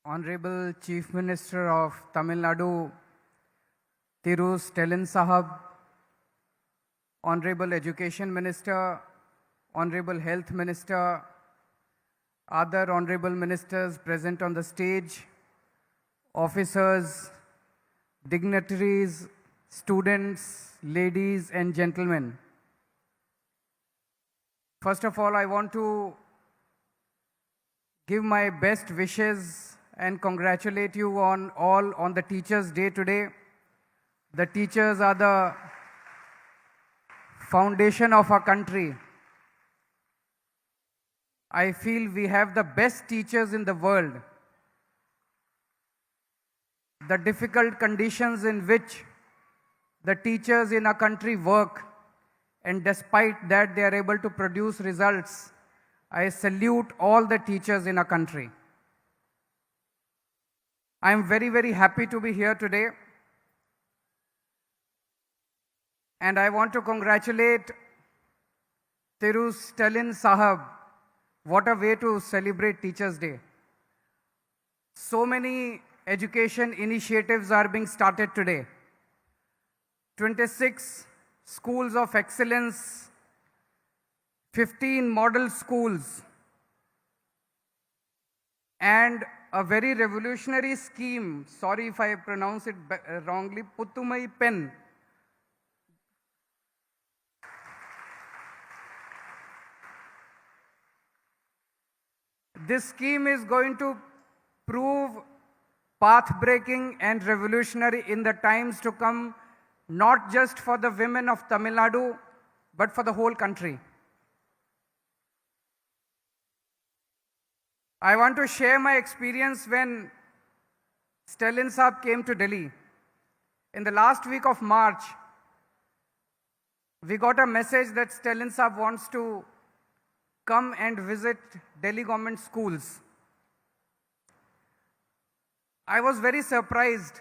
Honorable Chief Minister of Tamilnadu, Thiru Stalin Sahab, Honorable Education Minister, Honorable Health Minister, other Honorable Ministers present on the stage, officers, dignitaries, students, ladies and gentlemen. First of all, I want to give my best wishes and congratulate you all on the Teachers' Day today. The teachers are the foundation of our country. I feel we have the best teachers in the world. The difficult conditions in which the teachers in our country work, and despite that they are able to produce results. I salute all the teachers in our country. I am very, very happy to be here today. And I want to congratulate Thiru Stalin Sahab. What a way to celebrate Teachers' Day. So many education initiatives are being started today. 26 schools of excellence, 15 model schools, and a very revolutionary scheme, sorry if I pronounce it wrongly, Puttumai Pen. This scheme is going to prove path-breaking and revolutionary in the times to come, not just for the women of Tamil Nadu, but for the whole country. I want to share my experience when Stalin Saab came to Delhi. In the last week of March, we got a message that Stalin Saab wants to come and visit Delhi government schools. I was very surprised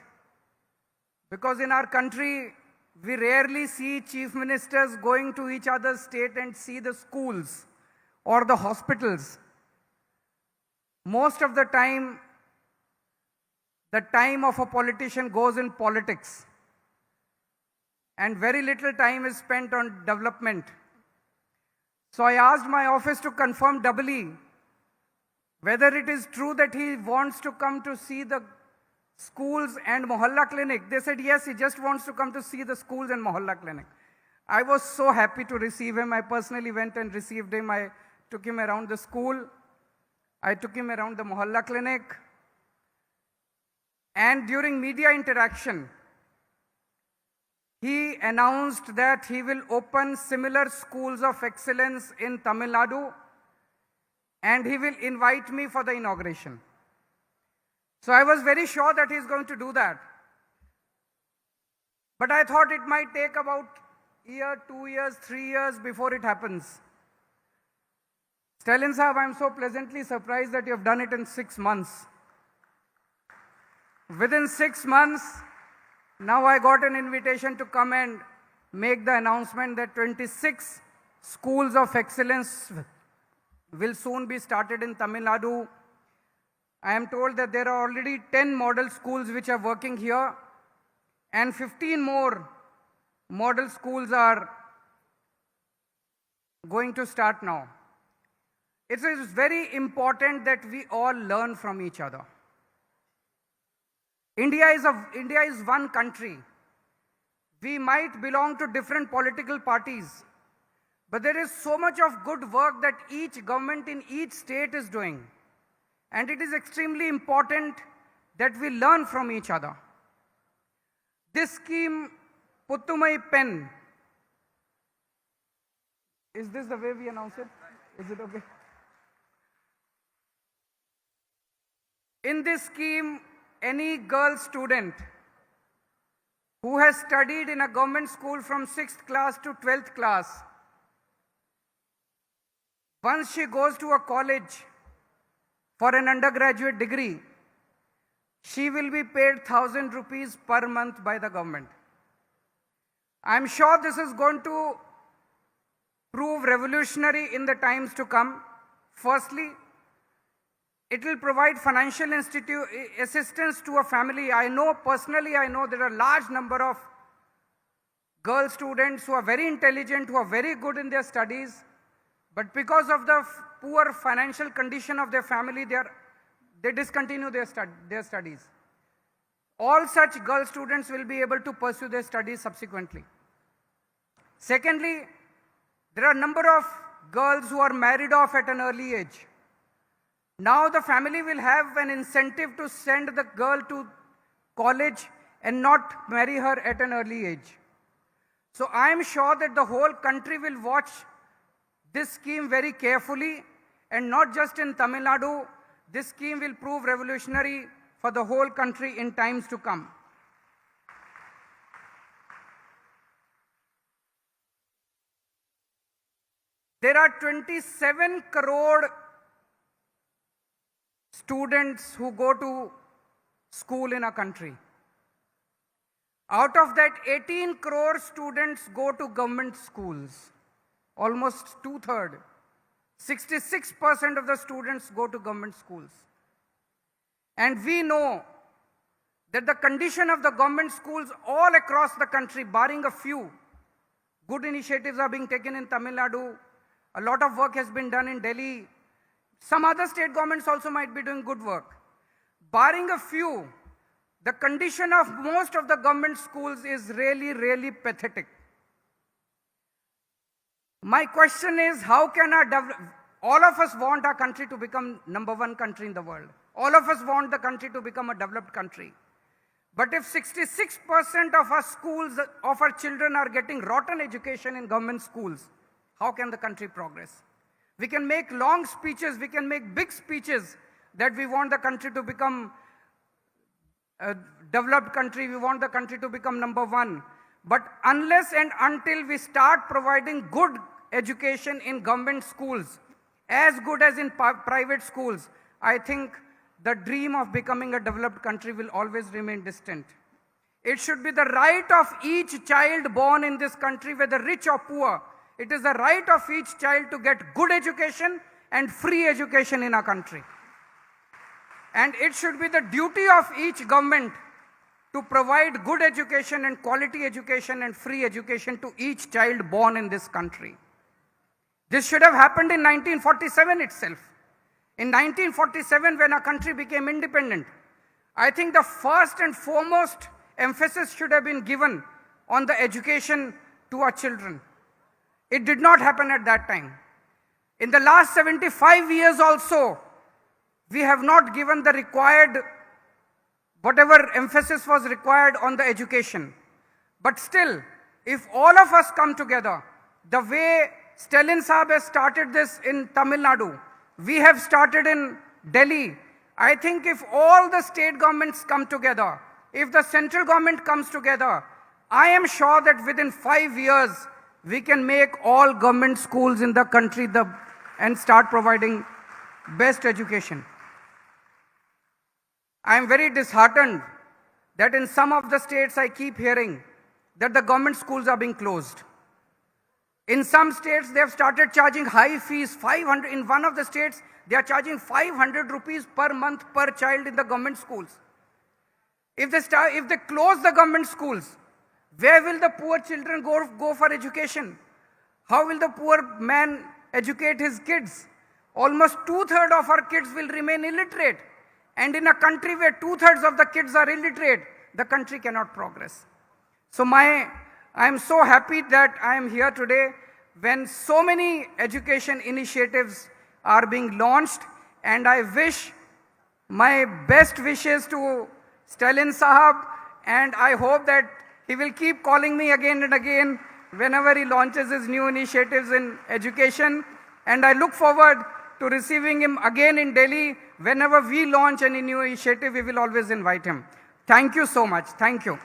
because in our country, we rarely see chief ministers going to each other's state and see the schools or the hospitals. Most of the time of a politician goes in politics, and very little time is spent on development. So I asked my office to confirm doubly whether it is true that he wants to come to see the schools and Mohalla clinic. They said, yes, he just wants to come to see the schools and Mohalla clinic. I was so happy to receive him. I personally went and received him. I took him around the school. I took him around the Mohalla clinic. And during media interaction, he announced that he will open similar schools of excellence in Tamil Nadu, and he will invite me for the inauguration. So I was very sure that he's going to do that. But I thought it might take about a year, 2 years, 3 years before it happens. Stalin Sahab, I'm so pleasantly surprised that you have done it in 6 months. Within 6 months, now I got an invitation to come and make the announcement that 26 schools of excellence will soon be started in Tamil Nadu. I am told that there are already 10 model schools which are working here, and 15 more model schools are going to start now. It is very important that we all learn from each other. India is one country. We might belong to different political parties, but there is so much of good work that each government in each state is doing. And it is extremely important that we learn from each other. This scheme, Puttumai Pen, is this the way we announce it? Is it okay? In this scheme, any girl student who has studied in a government school from 6th class to 12th class, once she goes to a college for an undergraduate degree, she will be paid 1,000 rupees per month by the government. I'm sure this is going to prove revolutionary in the times to come. Firstly, It will provide financial assistance to a family. Personally, I know there are a large number of girl students who are very intelligent, who are very good in their studies, but because of the poor financial condition of their family, they discontinue their studies. All such girl students will be able to pursue their studies subsequently. Secondly, there are a number of girls who are married off at an early age. Now the family will have an incentive to send the girl to college and not marry her at an early age. So I am sure that the whole country will watch this scheme very carefully, and not just in Tamil Nadu. This scheme will prove revolutionary for the whole country in times to come. There are 27 crore students who go to school in a country. Out of that, 18 crore students go to government schools, almost two-thirds. 66% of the students go to government schools. And we know that the condition of the government schools all across the country, barring a few, good initiatives are being taken in Tamil Nadu. A lot of work has been done in Delhi. Some other state governments also might be doing good work. Barring a few, the condition of most of the government schools is really, really pathetic. My question is, how can all of us want our country to become #1 country in the world. All of us want the country to become a developed country. But if 66% of our schools, of our children are getting rotten education in government schools, how can the country progress? We can make long speeches, we can make big speeches that we want the country to become a developed country, we want the country to become #1. But unless and until we start providing good education in government schools, as good as in private schools, I think the dream of becoming a developed country will always remain distant. It should be the right of each child born in this country, whether rich or poor. It is the right of each child to get good education and free education in our country. And it should be the duty of each government to provide good education and quality education and free education to each child born in this country. This should have happened in 1947 itself. In 1947, when our country became independent, I think the first and foremost emphasis should have been given on the education to our children. It did not happen at that time. In the last 75 years also, we have not given the required, whatever emphasis was required on the education. But still, if all of us come together, the way Stalin Saab has started this in Tamil Nadu, we have started in Delhi. I think if all the state governments come together, if the central government comes together, I am sure that within 5 years, we can make all government schools in the country and start providing best education. I am very disheartened that in some of the states I keep hearing that the government schools are being closed. In some states, they have started charging high fees, 500. In one of the states, they are charging 500 rupees per month per child in the government schools. If they close the government schools, where will the poor children go for education? How will the poor man educate his kids? Almost 2/3 of our kids will remain illiterate. And in a country where 2/3 of the kids are illiterate, the country cannot progress. So I am so happy that I am here today when so many education initiatives are being launched, and I wish my best wishes to Stalin Sahab, and I hope that he will keep calling me again and again whenever he launches his new initiatives in education, and I look forward to receiving him again in Delhi. Whenever we launch any new initiative, we will always invite him. Thank you so much. Thank you.